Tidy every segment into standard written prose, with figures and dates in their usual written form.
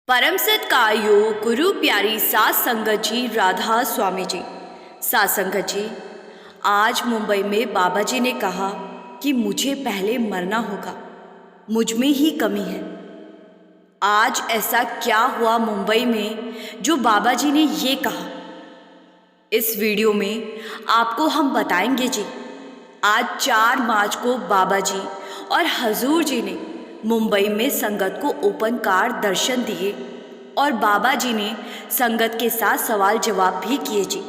परम सत्कार्यो गुरु प्यारी सात संगत जी राधा स्वामी जी। सात संगत जी, आज मुंबई में बाबा जी ने कहा कि मुझे पहले मरना होगा, मुझ में ही कमी है। आज ऐसा क्या हुआ मुंबई में जो बाबा जी ने ये कहा? इस वीडियो में आपको हम बताएंगे जी। आज 4 मार्च को बाबा जी और हजूर जी ने मुंबई में संगत को ओपन कार दर्शन दिए और बाबा जी ने संगत के साथ सवाल जवाब भी किए जी।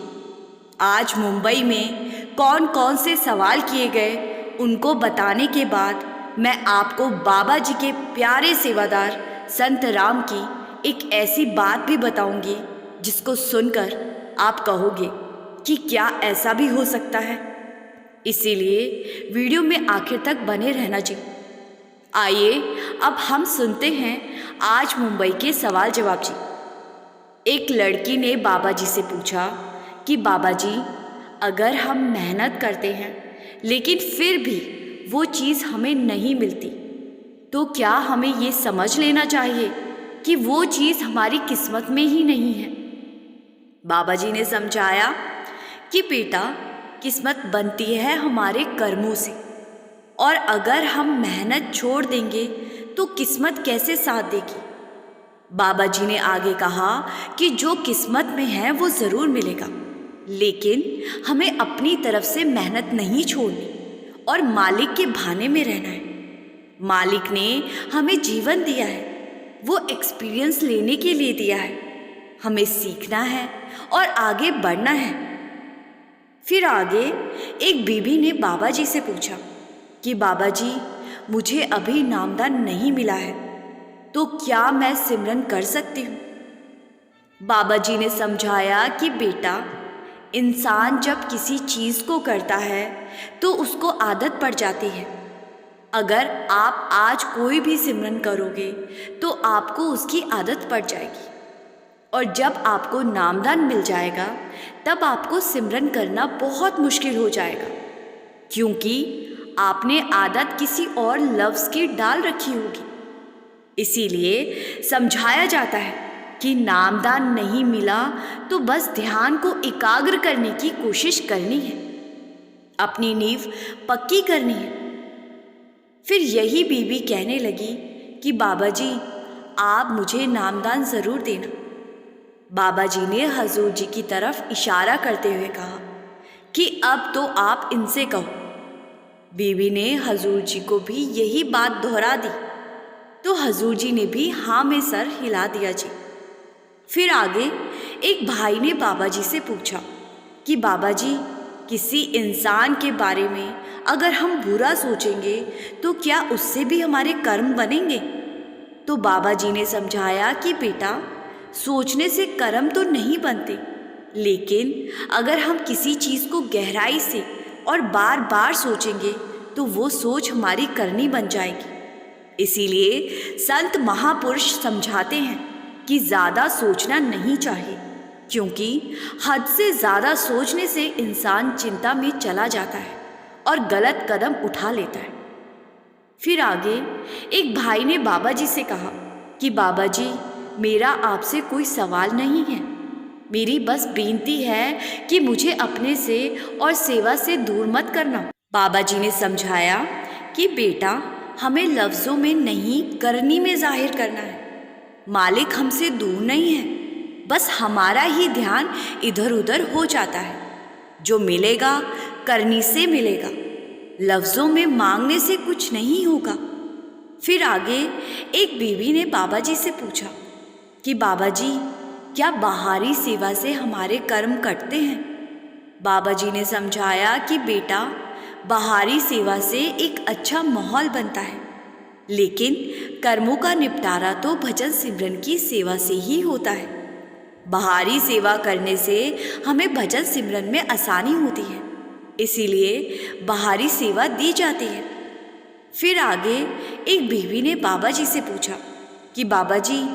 आज मुंबई में कौन कौन से सवाल किए गए उनको बताने के बाद मैं आपको बाबा जी के प्यारे सेवादार संत राम की एक ऐसी बात भी बताऊंगी जिसको सुनकर आप कहोगे कि क्या ऐसा भी हो सकता है। इसीलिए वीडियो में आखिर तक बने रहना जी। आइए अब हम सुनते हैं आज मुंबई के सवाल जवाब जी। एक लड़की ने बाबा जी से पूछा कि बाबा जी, अगर हम मेहनत करते हैं लेकिन फिर भी वो चीज़ हमें नहीं मिलती तो क्या हमें ये समझ लेना चाहिए कि वो चीज़ हमारी किस्मत में ही नहीं है? बाबा जी ने समझाया कि बेटा, किस्मत बनती है हमारे कर्मों से, और अगर हम मेहनत छोड़ देंगे तो किस्मत कैसे साथ देगी। बाबा जी ने आगे कहा कि जो किस्मत में है वो ज़रूर मिलेगा, लेकिन हमें अपनी तरफ से मेहनत नहीं छोड़नी और मालिक के भाने में रहना है। मालिक ने हमें जीवन दिया है, वो एक्सपीरियंस लेने के लिए दिया है, हमें सीखना है और आगे बढ़ना है। फिर आगे एक बीबी ने बाबा जी से पूछा कि बाबा जी, मुझे अभी नामदान नहीं मिला है तो क्या मैं सिमरन कर सकती हूँ? बाबा जी ने समझाया कि बेटा, इंसान जब किसी चीज़ को करता है तो उसको आदत पड़ जाती है। अगर आप आज कोई भी सिमरन करोगे तो आपको उसकी आदत पड़ जाएगी, और जब आपको नामदान मिल जाएगा तब आपको सिमरन करना बहुत मुश्किल हो जाएगा, क्योंकि आपने आदत किसी और लफ्ज़ की डाल रखी होगी। इसीलिए समझाया जाता है कि नामदान नहीं मिला तो बस ध्यान को एकाग्र करने की कोशिश करनी है, अपनी नींव पक्की करनी है। फिर यही बीबी कहने लगी कि बाबा जी, आप मुझे नामदान ज़रूर देना। बाबा जी ने हजूर जी की तरफ इशारा करते हुए कहा कि अब तो आप इनसे कहो। बीबी ने हजूर जी को भी यही बात दोहरा दी तो हजूर जी ने भी हाँ में सर हिला दिया जी। फिर आगे एक भाई ने बाबा जी से पूछा कि बाबा जी, किसी इंसान के बारे में अगर हम बुरा सोचेंगे तो क्या उससे भी हमारे कर्म बनेंगे? तो बाबा जी ने समझाया कि बेटा, सोचने से कर्म तो नहीं बनते, लेकिन अगर हम किसी चीज़ को गहराई से और बार बार सोचेंगे तो वो सोच हमारी करनी बन जाएगी। इसीलिए संत महापुरुष समझाते हैं कि ज़्यादा सोचना नहीं चाहिए, क्योंकि हद से ज़्यादा सोचने से इंसान चिंता में चला जाता है और गलत कदम उठा लेता है। फिर आगे एक भाई ने बाबा जी से कहा कि बाबा जी, मेरा आपसे कोई सवाल नहीं है, मेरी बस बेनती है कि मुझे अपने से और सेवा से दूर मत करना। बाबा जी ने समझाया कि बेटा, हमें लफ्ज़ों में नहीं, करनी में जाहिर करना है। मालिक हमसे दूर नहीं है, बस हमारा ही ध्यान इधर उधर हो जाता है। जो मिलेगा करनी से मिलेगा, लफ्ज़ों में मांगने से कुछ नहीं होगा। फिर आगे एक बीवी ने बाबा जी से पूछा कि बाबा जी, क्या बाहरी सेवा से हमारे कर्म कटते हैं? बाबा जी ने समझाया कि बेटा, बाहरी सेवा से एक अच्छा माहौल बनता है, लेकिन कर्मों का निपटारा तो भजन सिमरन की सेवा से ही होता है। बाहरी सेवा करने से हमें भजन सिमरन में आसानी होती है, इसीलिए बाहरी सेवा दी जाती है। फिर आगे एक बीवी ने बाबा जी से पूछा कि बाबा जी,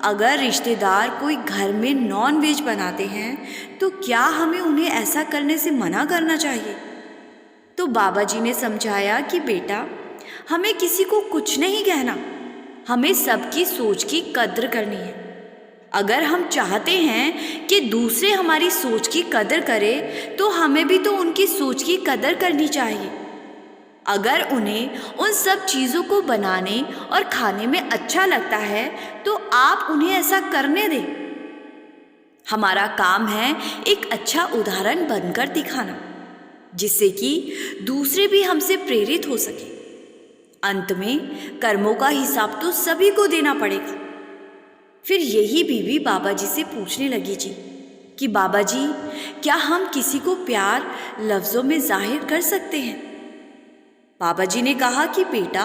अगर रिश्तेदार कोई घर में नॉन वेज बनाते हैं तो क्या हमें उन्हें ऐसा करने से मना करना चाहिए? तो बाबा जी ने समझाया कि बेटा, हमें किसी को कुछ नहीं कहना, हमें सबकी सोच की कद्र करनी है। अगर हम चाहते हैं कि दूसरे हमारी सोच की कदर करें तो हमें भी तो उनकी सोच की कदर करनी चाहिए। अगर उन्हें उन सब चीज़ों को बनाने और खाने में अच्छा लगता है तो आप उन्हें ऐसा करने दें। हमारा काम है एक अच्छा उदाहरण बनकर दिखाना, जिससे कि दूसरे भी हमसे प्रेरित हो सके। अंत में कर्मों का हिसाब तो सभी को देना पड़ेगा। फिर यही बीवी बाबा जी से पूछने लगी जी कि बाबा जी, क्या हम किसी को प्यार लफ्ज़ों में जाहिर कर सकते हैं? बाबा जी ने कहा कि बेटा,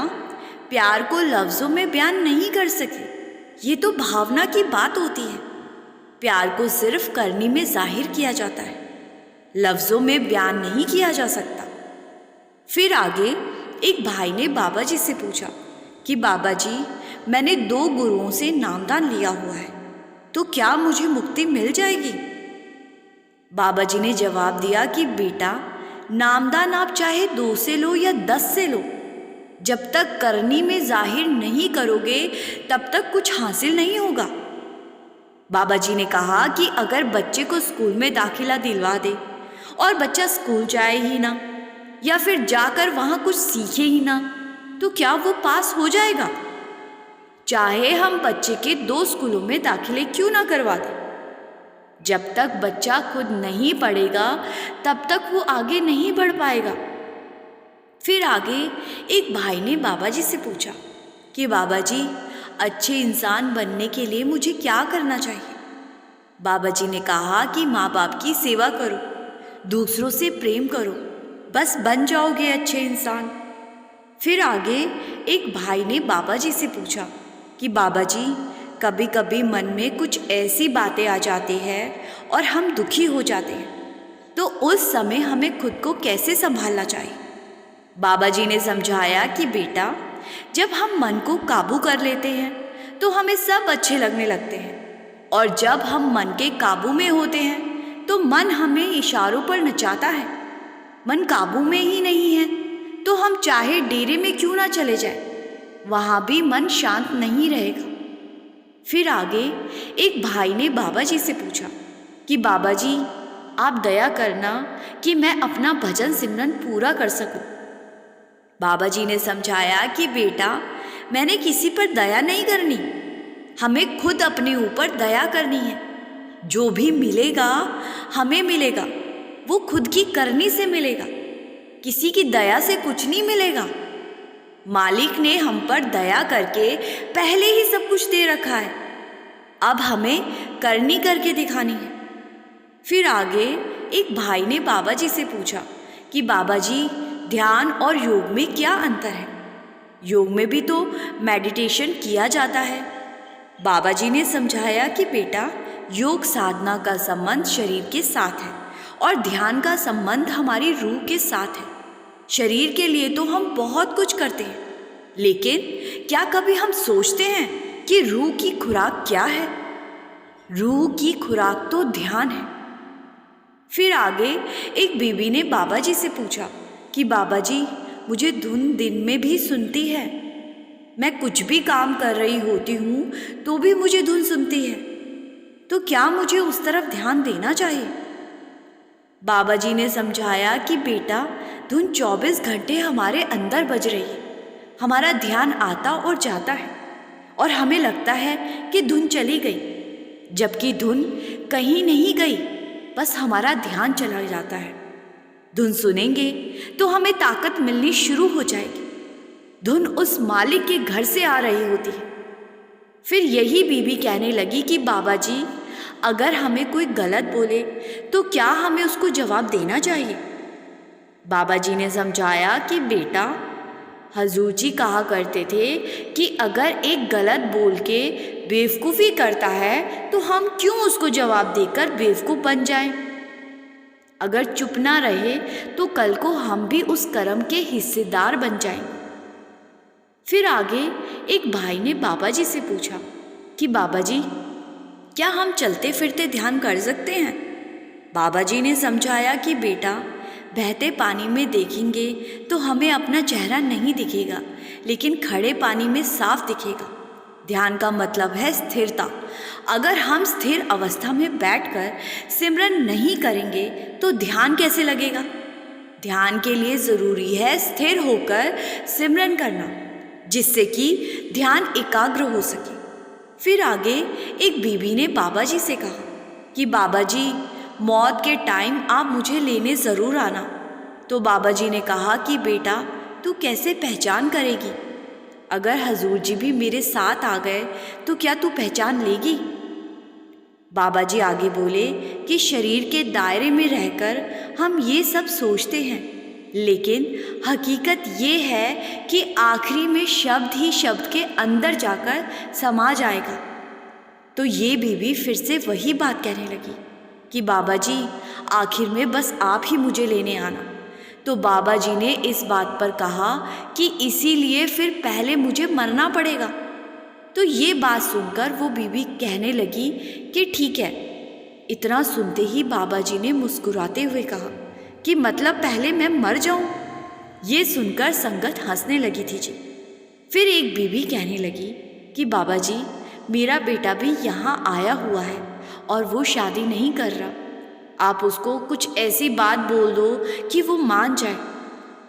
प्यार को लफ्ज़ों में बयान नहीं कर सके, ये तो भावना की बात होती है। प्यार को सिर्फ करनी में जाहिर किया जाता है, लफ्ज़ों में बयान नहीं किया जा सकता। फिर आगे एक भाई ने बाबा जी से पूछा कि बाबा जी, मैंने 2 गुरुओं से नामदान लिया हुआ है, तो क्या मुझे मुक्ति मिल जाएगी? बाबा जी ने जवाब दिया कि बेटा, नामदान आप चाहे 2 से लो या 10 से लो, जब तक करनी में जाहिर नहीं करोगे तब तक कुछ हासिल नहीं होगा। बाबा जी ने कहा कि अगर बच्चे को स्कूल में दाखिला दिलवा दे और बच्चा स्कूल जाए ही ना, या फिर जाकर वहाँ कुछ सीखे ही ना, तो क्या वो पास हो जाएगा? चाहे हम बच्चे के 2 स्कूलों में दाखिले क्यों ना करवा दें, जब तक बच्चा खुद नहीं पढ़ेगा तब तक वो आगे नहीं बढ़ पाएगा। फिर आगे एक भाई ने बाबा जी से पूछा कि बाबा जी, अच्छे इंसान बनने के लिए मुझे क्या करना चाहिए? बाबा जी ने कहा कि माँ बाप की सेवा करो, दूसरों से प्रेम करो, बस बन जाओगे अच्छे इंसान। फिर आगे एक भाई ने बाबा जी से पूछा कि बाबा जी, कभी कभी मन में कुछ ऐसी बातें आ जाती हैं और हम दुखी हो जाते हैं, तो उस समय हमें खुद को कैसे संभालना चाहिए? बाबा जी ने समझाया कि बेटा, जब हम मन को काबू कर लेते हैं तो हमें सब अच्छे लगने लगते हैं, और जब हम मन के काबू में होते हैं तो मन हमें इशारों पर नचाता है। मन काबू में ही नहीं है तो हम चाहे डेरे में क्यों ना चले जाएं, वहाँ भी मन शांत नहीं रहेगा। फिर आगे एक भाई ने बाबा जी से पूछा कि बाबा जी, आप दया करना कि मैं अपना भजन सिमरन पूरा कर सकूं। बाबा जी ने समझाया कि बेटा, मैंने किसी पर दया नहीं करनी, हमें खुद अपने ऊपर दया करनी है। जो भी मिलेगा हमें मिलेगा, वो खुद की करनी से मिलेगा, किसी की दया से कुछ नहीं मिलेगा। मालिक ने हम पर दया करके पहले ही सब कुछ दे रखा है, अब हमें करनी करके दिखानी है। फिर आगे एक भाई ने बाबा जी से पूछा कि बाबा जी, ध्यान और योग में क्या अंतर है? योग में भी तो मेडिटेशन किया जाता है। बाबा जी ने समझाया कि बेटा, योग साधना का संबंध शरीर के साथ है और ध्यान का संबंध हमारी रूह के साथ है। शरीर के लिए तो हम बहुत कुछ करते हैं, लेकिन क्या कभी हम सोचते हैं कि रूह की खुराक क्या है? रूह की खुराक तो ध्यान है। फिर आगे एक बीवी ने बाबा जी से पूछा कि बाबा जी, मुझे धुन दिन में भी सुनती है, मैं कुछ भी काम कर रही होती हूँ तो भी मुझे धुन सुनती है, तो क्या मुझे उस तरफ ध्यान देना चाहिए? बाबा जी ने समझाया कि बेटा, धुन 24 घंटे हमारे अंदर बज रही है, हमारा ध्यान आता और जाता है और हमें लगता है कि धुन चली गई, जबकि धुन कहीं नहीं गई, बस हमारा ध्यान चला जाता है। धुन सुनेंगे तो हमें ताकत मिलनी शुरू हो जाएगी। धुन उस मालिक के घर से आ रही होती है। फिर यही बीबी कहने लगी कि बाबा जी, अगर हमें कोई गलत बोले तो क्या हमें उसको जवाब देना चाहिए? बाबा जी ने समझाया कि बेटा, हजूर जी कहा करते थे कि अगर एक गलत बोल के बेवकूफ़ी करता है तो हम क्यों उसको जवाब देकर बेवकूफ़ बन जाएं? अगर चुप ना रहे तो कल को हम भी उस कर्म के हिस्सेदार बन जाएंगे। फिर आगे एक भाई ने बाबा जी से पूछा कि बाबा जी, क्या हम चलते फिरते ध्यान कर सकते हैं? बाबा जी ने समझाया कि बेटा, बहते पानी में देखेंगे तो हमें अपना चेहरा नहीं दिखेगा, लेकिन खड़े पानी में साफ दिखेगा। ध्यान का मतलब है स्थिरता। अगर हम स्थिर अवस्था में बैठकर सिमरन नहीं करेंगे तो ध्यान कैसे लगेगा? ध्यान के लिए ज़रूरी है स्थिर होकर सिमरन करना, जिससे कि ध्यान एकाग्र हो सके। फिर आगे एक बीबी ने बाबा जी से कहा कि बाबा जी, मौत के टाइम आप मुझे लेने ज़रूर आना। तो बाबा जी ने कहा कि बेटा, तू कैसे पहचान करेगी? अगर हजूर जी भी मेरे साथ आ गए तो क्या तू पहचान लेगी? बाबा जी आगे बोले कि शरीर के दायरे में रहकर हम ये सब सोचते हैं, लेकिन हकीकत ये है कि आखिरी में शब्द ही शब्द के अंदर जाकर समा जाएगा। तो ये बीवी फिर से वही बात कहने लगी कि बाबा जी, आखिर में बस आप ही मुझे लेने आना। तो बाबा जी ने इस बात पर कहा कि इसीलिए फिर पहले मुझे मरना पड़ेगा। तो ये बात सुनकर वो बीवी कहने लगी कि ठीक है। इतना सुनते ही बाबा जी ने मुस्कुराते हुए कहा कि मतलब पहले मैं मर जाऊं? ये सुनकर संगत हंसने लगी थी जी। फिर एक बीवी कहने लगी कि बाबा जी, मेरा बेटा भी यहाँ आया हुआ है और वो शादी नहीं कर रहा। आप उसको कुछ ऐसी बात बोल दो कि वो मान जाए।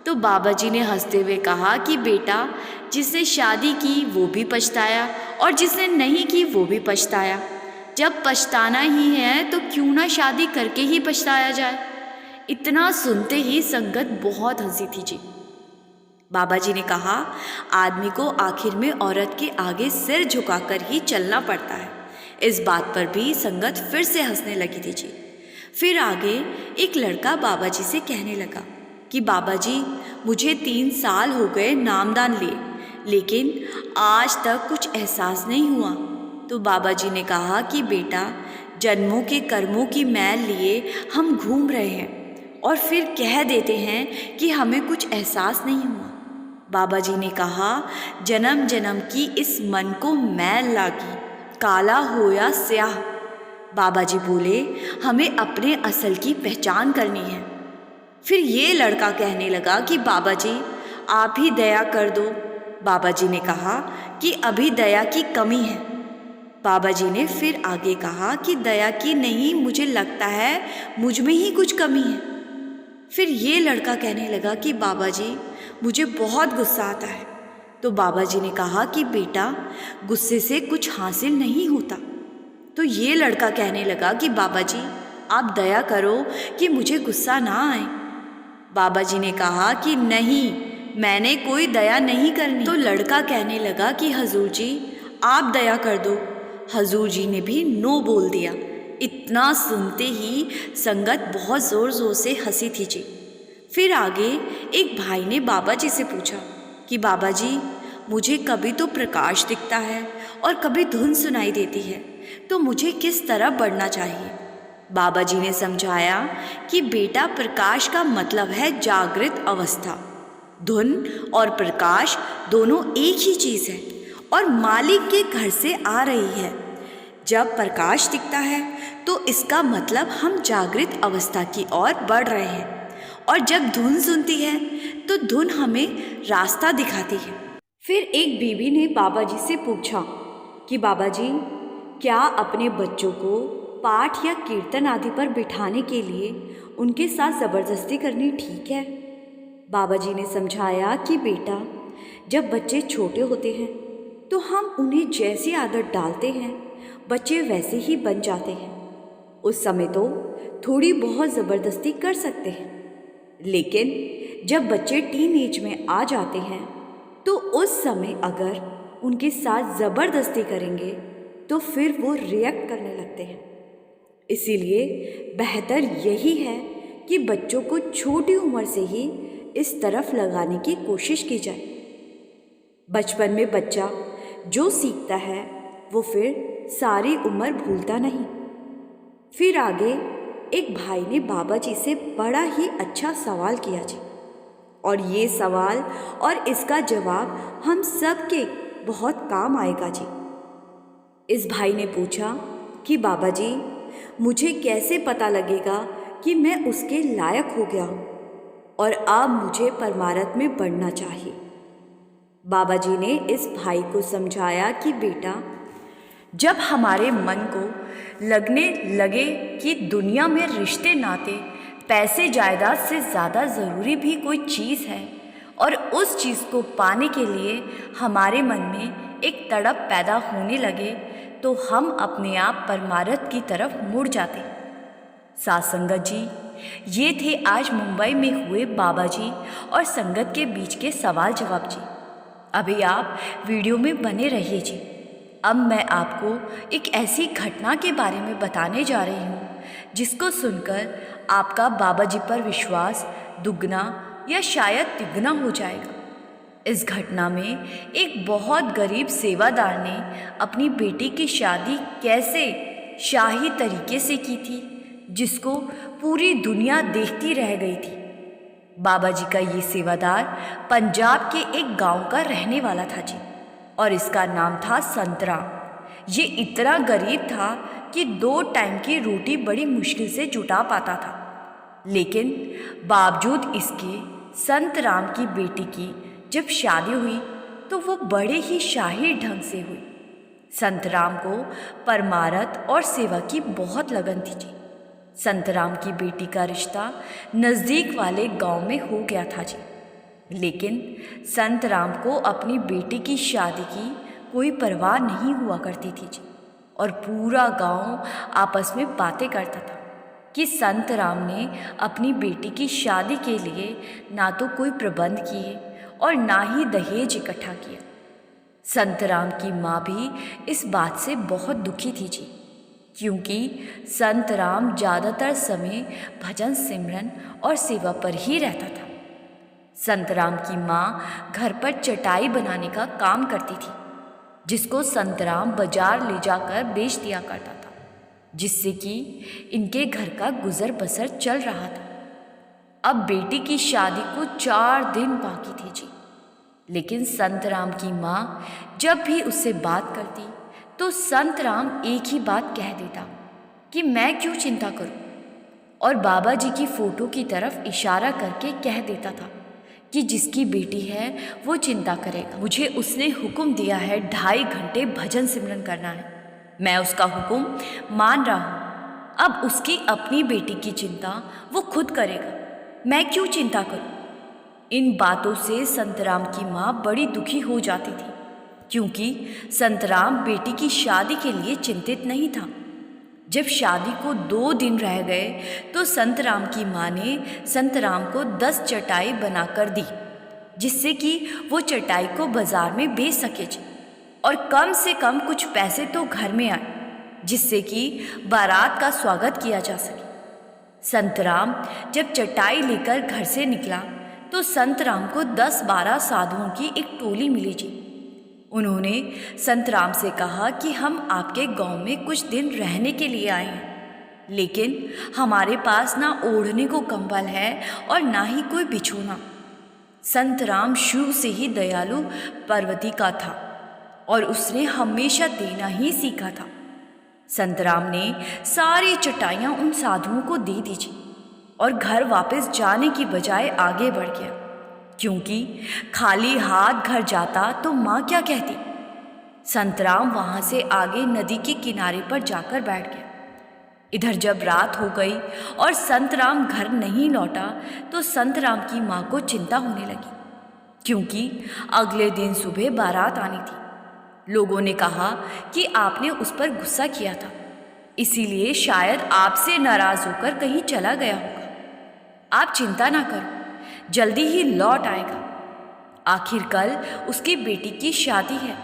तो बाबा जी ने हंसते हुए कहा कि बेटा, जिसने शादी की वो भी पछताया और जिसने नहीं की वो भी पछताया। जब पछताना ही है तो क्यों ना शादी करके ही पछताया जाए। इतना सुनते ही संगत बहुत हंसी थी जी। बाबा जी ने कहा, आदमी को आखिर में औरत के आगे सिर झुकाकर ही चलना पड़ता है। इस बात पर भी संगत फिर से हंसने लगी थी जी। फिर आगे एक लड़का बाबा जी से कहने लगा कि बाबा जी, मुझे 3 साल हो गए नामदान लिए, लेकिन आज तक कुछ एहसास नहीं हुआ। तो बाबा जी ने कहा कि बेटा, जन्मों के कर्मों की मैल लिए हम घूम रहे हैं और फिर कह देते हैं कि हमें कुछ एहसास नहीं हुआ। बाबा जी ने कहा, जन्म जन्म की इस मन को मैल लागी, काला हो या स्याह। बाबा जी बोले, हमें अपने असल की पहचान करनी है। फिर ये लड़का कहने लगा कि बाबा जी, आप ही दया कर दो। बाबा जी ने कहा कि अभी दया की कमी है। बाबा जी ने फिर आगे कहा कि दया की नहीं, मुझे लगता है मुझ में ही कुछ कमी है। फिर ये लड़का कहने लगा कि बाबा जी, मुझे बहुत गुस्सा आता है। तो बाबा जी ने कहा कि बेटा, गुस्से से कुछ हासिल नहीं होता। तो ये लड़का कहने लगा कि बाबा जी, आप दया करो कि मुझे गुस्सा ना आए। बाबा जी ने कहा कि नहीं, मैंने कोई दया नहीं करनी। तो लड़का कहने लगा कि हजूर जी, आप दया कर दो। हजूर जी ने भी नो बोल दिया। इतना सुनते ही संगत बहुत ज़ोर ज़ोर से हंसी थी जी। फिर आगे एक भाई ने बाबा जी से पूछा कि बाबा जी, मुझे कभी तो प्रकाश दिखता है और कभी धुन सुनाई देती है, तो मुझे किस तरह बढ़ना चाहिए? बाबा जी ने समझाया कि बेटा, प्रकाश का मतलब है जागृत अवस्था। धुन और प्रकाश दोनों एक ही चीज़ है और मालिक के घर से आ रही है। जब प्रकाश दिखता है तो इसका मतलब हम जागृत अवस्था की ओर बढ़ रहे हैं, और जब धुन सुनती है तो धुन हमें रास्ता दिखाती है। फिर एक बीवी ने बाबा जी से पूछा कि बाबा जी, क्या अपने बच्चों को पाठ या कीर्तन आदि पर बिठाने के लिए उनके साथ ज़बरदस्ती करनी ठीक है? बाबा जी ने समझाया कि बेटा, जब बच्चे छोटे होते हैं तो हम उन्हें जैसी आदत डालते हैं बच्चे वैसे ही बन जाते हैं। उस समय तो थोड़ी बहुत ज़बरदस्ती कर सकते हैं, लेकिन जब बच्चे टीन एज में आ जाते हैं तो उस समय अगर उनके साथ ज़बरदस्ती करेंगे तो फिर वो रिएक्ट करने लगते हैं। इसीलिए बेहतर यही है कि बच्चों को छोटी उम्र से ही इस तरफ लगाने की कोशिश की जाए। बचपन में बच्चा जो सीखता है वो फिर सारी उम्र भूलता नहीं। फिर आगे एक भाई ने बाबा जी से बड़ा ही अच्छा सवाल किया जी, और ये सवाल और इसका जवाब हम सब के बहुत काम आएगा जी। इस भाई ने पूछा कि बाबा जी, मुझे कैसे पता लगेगा कि मैं उसके लायक हो गया हूँ और अब मुझे परमार्थ में बढ़ना चाहिए? बाबा जी ने इस भाई को समझाया कि बेटा, जब हमारे मन को लगने लगे कि दुनिया में रिश्ते नाते, पैसे जायदाद से ज़्यादा ज़रूरी भी कोई चीज़ है और उस चीज़ को पाने के लिए हमारे मन में एक तड़प पैदा होने लगे, तो हम अपने आप परमार्थ की तरफ मुड़ जाते। साथ संगत जी, ये थे आज मुंबई में हुए बाबा जी और संगत के बीच के सवाल जवाब जी। अभी आप वीडियो में बने रहिए जी। अब मैं आपको एक ऐसी घटना के बारे में बताने जा रही हूँ जिसको सुनकर आपका बाबा जी पर विश्वास दुगना या शायद तिगना हो जाएगा। इस घटना में एक बहुत गरीब सेवादार ने अपनी बेटी की शादी कैसे शाही तरीके से की थी, जिसको पूरी दुनिया देखती रह गई थी। बाबा जी का ये सेवादार पंजाब के एक गांव का रहने वाला था जी, और इसका नाम था संतराम। ये इतना गरीब था कि 2 टाइम की रोटी बड़ी मुश्किल से जुटा पाता था। लेकिन बावजूद इसके संतराम की बेटी की जब शादी हुई तो वो बड़े ही शाही ढंग से हुई। संतराम को परमार्थ और सेवा की बहुत लगन थी जी। संतराम की बेटी का रिश्ता नज़दीक वाले गांव में हो गया था जी। लेकिन संतराम को अपनी बेटी की शादी की कोई परवाह नहीं हुआ करती थी जी, और पूरा गांव आपस में बातें करता था कि संतराम ने अपनी बेटी की शादी के लिए ना तो कोई प्रबंध किए और ना ही दहेज इकट्ठा किया। संतराम की माँ भी इस बात से बहुत दुखी थी जी, क्योंकि संतराम ज़्यादातर समय भजन सिमरन और सेवा पर ही रहता था। संतराम की माँ घर पर चटाई बनाने का काम करती थी, जिसको संतराम बाजार ले जाकर बेच दिया करता था, जिससे कि इनके घर का गुजर बसर चल रहा था। अब बेटी की शादी को 4 दिन बाकी थे जी। लेकिन संतराम की माँ जब भी उससे बात करती तो संतराम एक ही बात कह देता कि मैं क्यों चिंता करूं, और बाबा जी की फ़ोटो की तरफ इशारा करके कह देता था कि जिसकी बेटी है वो चिंता करेगा। मुझे उसने हुक्म दिया है 2.5 घंटे भजन सिमरन करना है, मैं उसका हुक्म मान रहा हूँ। अब उसकी अपनी बेटी की चिंता वो खुद करेगा, मैं क्यों चिंता करूँ। इन बातों से संतराम की माँ बड़ी दुखी हो जाती थी, क्योंकि संतराम बेटी की शादी के लिए चिंतित नहीं था। जब शादी को 2 दिन रह गए तो संतराम की माँ ने संतराम को 10 चटाई बनाकर दी, जिससे कि वो चटाई को बाजार में बेच सके और कम से कम कुछ पैसे तो घर में आए, जिससे कि बारात का स्वागत किया जा सके। संतराम जब चटाई लेकर घर से निकला तो संतराम को 10-12 साधुओं की एक टोली मिली जी। उन्होंने संतराम से कहा कि हम आपके गांव में कुछ दिन रहने के लिए आए हैं, लेकिन हमारे पास ना ओढ़ने को कंबल है और ना ही कोई बिछोना। संतराम शुरू से ही दयालु पार्वती का था और उसने हमेशा देना ही सीखा था। संतराम ने सारी चटाइयाँ उन साधुओं को दे दीजिए और घर वापस जाने की बजाय आगे बढ़ गया, क्योंकि खाली हाथ घर जाता तो माँ क्या कहती। संतराम वहाँ से आगे नदी के किनारे पर जाकर बैठ गया। इधर जब रात हो गई और संतराम घर नहीं लौटा तो संतराम की माँ को चिंता होने लगी, क्योंकि अगले दिन सुबह बारात आनी थी। लोगों ने कहा कि आपने उस पर गुस्सा किया था, इसीलिए शायद आपसे नाराज होकर कहीं चला गया होगा। आप चिंता ना करो, जल्दी ही लौट आएगा। आखिर कल उसकी बेटी की शादी है,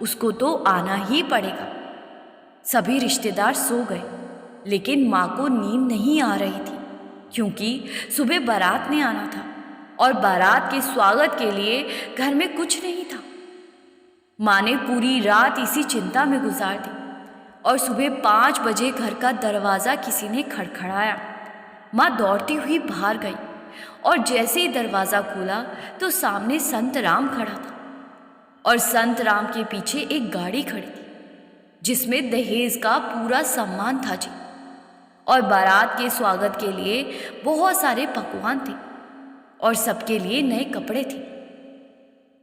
उसको तो आना ही पड़ेगा। सभी रिश्तेदार सो गए, लेकिन माँ को नींद नहीं आ रही थी, क्योंकि सुबह बारात ने आना था और बारात के स्वागत के लिए घर में कुछ नहीं था। माँ ने पूरी रात इसी चिंता में गुजार दी और सुबह 5 बजे घर का दरवाज़ा किसी ने खड़खड़ाया। माँ दौड़ती हुई बाहर गई और जैसे ही दरवाज़ा खोला तो सामने संतराम खड़ा था और संतराम के पीछे एक गाड़ी खड़ी थी, जिसमें दहेज का पूरा सामान था जी, और बारात के स्वागत के लिए बहुत सारे पकवान थे और सबके लिए नए कपड़े थे।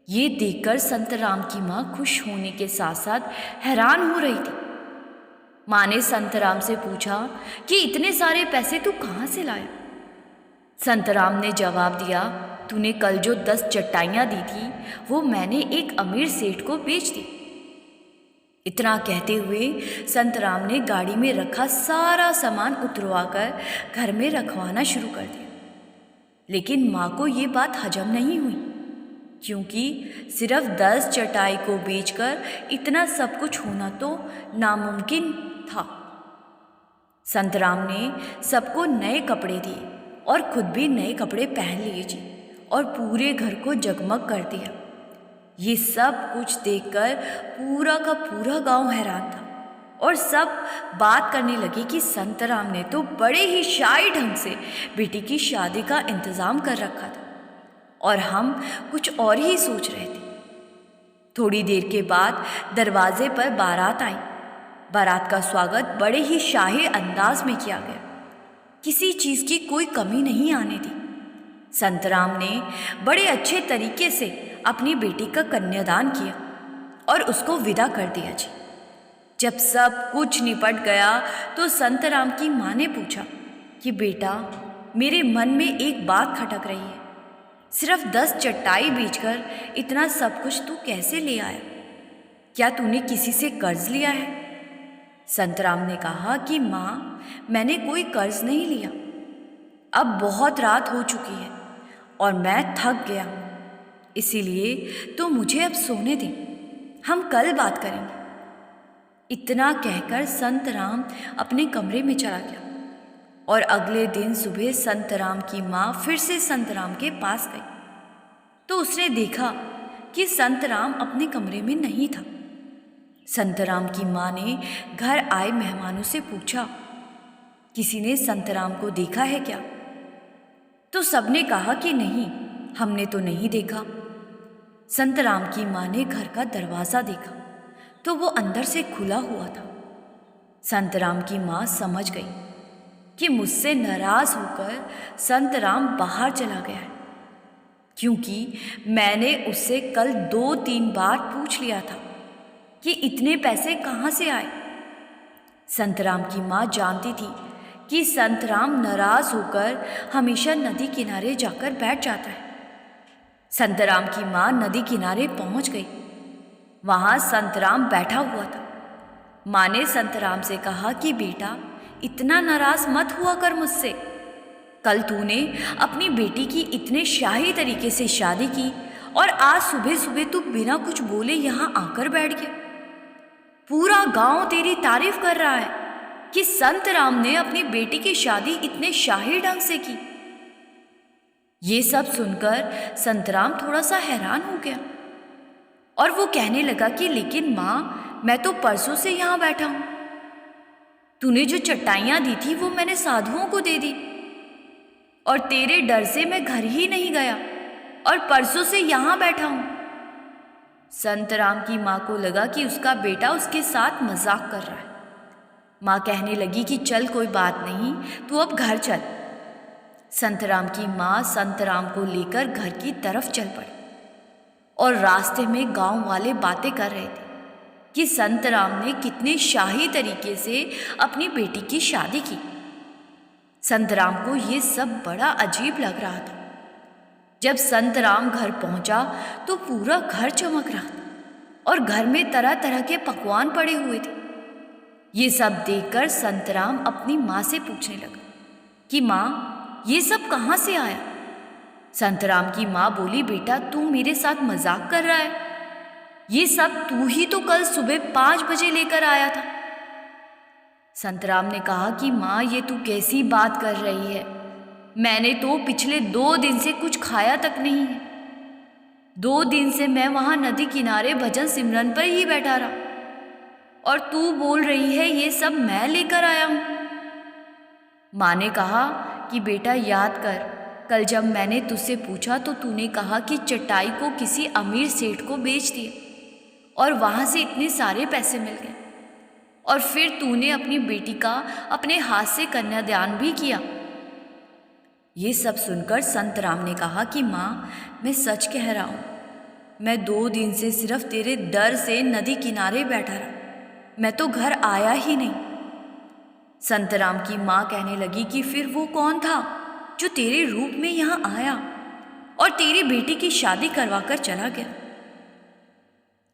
ये देखकर संत राम की माँ खुश होने के साथ साथ हैरान हो रही थी। माँ ने संत राम से पूछा कि इतने सारे पैसे तू कहाँ से लाया? संत राम ने जवाब दिया, तूने कल जो 10 चटाइयाँ दी थी वो मैंने एक अमीर सेठ को बेच दी। इतना कहते हुए संत राम ने गाड़ी में रखा सारा सामान उतरवाकर घर में रखवाना शुरू कर दिया। लेकिन माँ को ये बात हजम नहीं हुई, क्योंकि सिर्फ 10 चटाई को बेचकर इतना सब कुछ होना तो नामुमकिन था। संत राम ने सबको नए कपड़े दिए और खुद भी नए कपड़े पहन लिए जी, और पूरे घर को जगमग कर दिया। ये सब कुछ देखकर पूरा का पूरा गांव हैरान था और सब बात करने लगे कि संत राम ने तो बड़े ही शाही ढंग से बेटी की शादी का इंतज़ाम कर रखा था और हम कुछ और ही सोच रहे थे। थोड़ी देर के बाद दरवाजे पर बारात आई। बारात का स्वागत बड़े ही शाही अंदाज में किया गया। किसी चीज़ की कोई कमी नहीं आने दी। संत राम ने बड़े अच्छे तरीके से अपनी बेटी का कन्यादान किया और उसको विदा कर दिया जी। जब सब कुछ निपट गया तो संत राम की माँ ने पूछा कि बेटा, मेरे मन में एक बात खटक रही है। सिर्फ 10 चटाई बेचकर इतना सब कुछ तू कैसे ले आया? क्या तूने किसी से कर्ज लिया है? संत राम ने कहा कि माँ, मैंने कोई कर्ज नहीं लिया। अब बहुत रात हो चुकी है और मैं थक गया हूँ, इसीलिए तो मुझे अब सोने दें, हम कल बात करेंगे। इतना कहकर संत राम अपने कमरे में चला गया और अगले दिन सुबह संत राम की माँ फिर से संत राम के पास गई तो उसने देखा कि संत राम अपने कमरे में नहीं था। संत राम की माँ ने घर आए मेहमानों से पूछा, किसी ने संत राम को देखा है क्या? तो सबने कहा कि नहीं, हमने तो नहीं देखा। संत राम की माँ ने घर का दरवाज़ा देखा तो वो अंदर से खुला हुआ था। संत राम की माँ समझ गई कि मुझसे नाराज़ होकर संत राम बाहर चला गया है, क्योंकि मैंने उससे कल 2-3 बार पूछ लिया था कि इतने पैसे कहाँ से आए। संत राम की माँ जानती थी कि संत राम नाराज़ होकर हमेशा नदी किनारे जाकर बैठ जाता है। संत राम की माँ नदी किनारे पहुँच गई। वहाँ संत राम बैठा हुआ था। माँ ने संत राम से कहा कि बेटा, इतना नाराज़ मत हुआ कर मुझसे। कल तूने अपनी बेटी की इतने शाही तरीके से शादी की और आज सुबह सुबह तू बिना कुछ बोले यहाँ आकर बैठ गया। पूरा गांव तेरी तारीफ कर रहा है कि संत राम ने अपनी बेटी की शादी इतने शाही ढंग से की। ये सब सुनकर संत राम थोड़ा सा हैरान हो गया और वो कहने लगा कि लेकिन माँ, मैं तो परसों से यहाँ बैठा हूँ। तूने जो चटाइयाँ दी थी वो मैंने साधुओं को दे दी और तेरे डर से मैं घर ही नहीं गया और परसों से यहाँ बैठा हूँ। संत राम की माँ को लगा कि उसका बेटा उसके साथ मजाक कर रहा है। माँ कहने लगी कि चल कोई बात नहीं, तू अब घर चल। संत राम की माँ संत राम को लेकर घर की तरफ चल पड़ी और रास्ते में गांव वाले बातें कर रहे थे कि संत राम ने कितने शाही तरीके से अपनी बेटी की शादी की। संत राम को ये सब बड़ा अजीब लग रहा था। जब संत राम घर पहुंचा तो पूरा घर चमक रहा था और घर में तरह तरह के पकवान पड़े हुए थे। ये सब देखकर संत राम अपनी माँ से पूछने लगा कि माँ, ये सब कहाँ से आया? संत राम की माँ बोली, बेटा, तू मेरे साथ मजाक कर रहा है? ये सब तू ही तो कल सुबह 5 बजे लेकर आया था। संत राम ने कहा कि माँ, ये तू कैसी बात कर रही है? मैंने तो पिछले 2 दिन से कुछ खाया तक नहीं है। 2 दिन से मैं वहाँ नदी किनारे भजन सिमरन पर ही बैठा रहा और तू बोल रही है ये सब मैं लेकर आया हूँ। माँ ने कहा कि बेटा, याद कर, कल जब मैंने तुझसे पूछा तो तूने कहा कि चटाई को किसी अमीर सेठ को बेच दिया और वहाँ से इतने सारे पैसे मिल गए और फिर तूने अपनी बेटी का अपने हाथ से कन्यादान भी किया। ये सब सुनकर संत राम ने कहा कि माँ, मैं सच कह रहा हूँ। मैं 2 दिन से सिर्फ तेरे डर से नदी किनारे बैठा रहा, मैं तो घर आया ही नहीं। संतराम की माँ कहने लगी कि फिर वो कौन था जो तेरे रूप में यहाँ आया और तेरी बेटी की शादी करवा कर चला गया।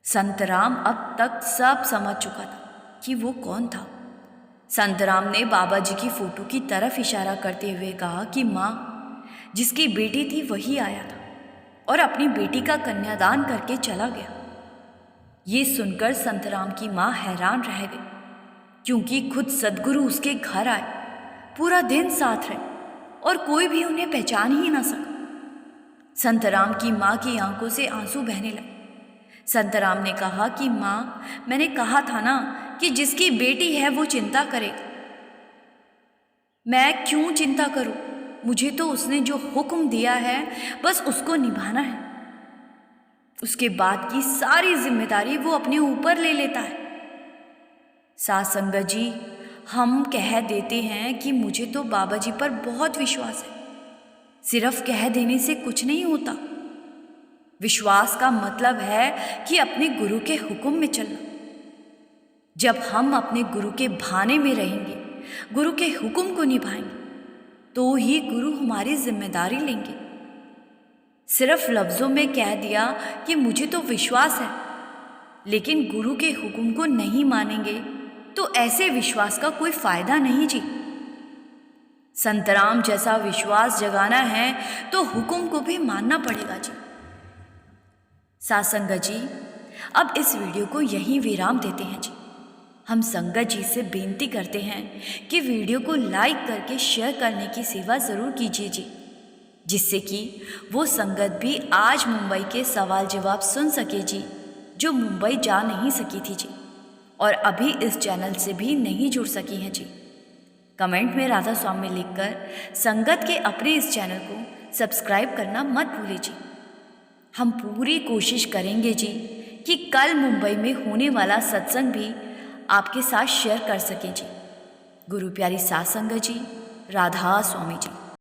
संतराम अब तक सब समझ चुका था कि वो कौन था। संतराम ने बाबा जी की फोटो की तरफ इशारा करते हुए कहा कि माँ, जिसकी बेटी थी वही आया था और अपनी बेटी का कन्यादान करके चला गया। ये सुनकर संतराम की माँ हैरान रह गई, क्योंकि खुद सद्गुरु उसके घर आए, पूरा दिन साथ रहे और कोई भी उन्हें पहचान ही ना सका। संतराम की माँ की आंखों से आंसू बहने लगे। संतराम ने कहा कि माँ, मैंने कहा था ना कि जिसकी बेटी है वो चिंता करेगा। मैं क्यों चिंता करूं? मुझे तो उसने जो हुक्म दिया है बस उसको निभाना है। उसके बाद की सारी जिम्मेदारी वो अपने ऊपर ले लेता है। साथ संगत जी, हम कह देते हैं कि मुझे तो बाबा जी पर बहुत विश्वास है। सिर्फ कह देने से कुछ नहीं होता। विश्वास का मतलब है कि अपने गुरु के हुक्म में चलना। जब हम अपने गुरु के भाने में रहेंगे, गुरु के हुक्म को निभाएंगे, तो ही गुरु हमारी जिम्मेदारी लेंगे। सिर्फ लफ्ज़ों में कह दिया कि मुझे तो विश्वास है, लेकिन गुरु के हुक्म को नहीं मानेंगे तो ऐसे विश्वास का कोई फायदा नहीं जी। संतराम जैसा विश्वास जगाना है तो हुक्म को भी मानना पड़ेगा जी। साथ संगत जी, अब इस वीडियो को यहीं विराम देते हैं जी। हम संगत जी से बेनती करते हैं कि वीडियो को लाइक करके शेयर करने की सेवा ज़रूर कीजिए जी, जिससे कि वो संगत भी आज मुंबई के सवाल जवाब सुन सके जी, जो मुंबई जा नहीं सकी थी जी और अभी इस चैनल से भी नहीं जुड़ सकी हैं जी। कमेंट में राधा स्वामी लिखकर संगत के अपने इस चैनल को सब्सक्राइब करना मत भूलिए जी। हम पूरी कोशिश करेंगे जी कि कल मुंबई में होने वाला सत्संग भी आपके साथ शेयर कर सकें जी। गुरु प्यारी साथ संगत जी, राधा स्वामी जी।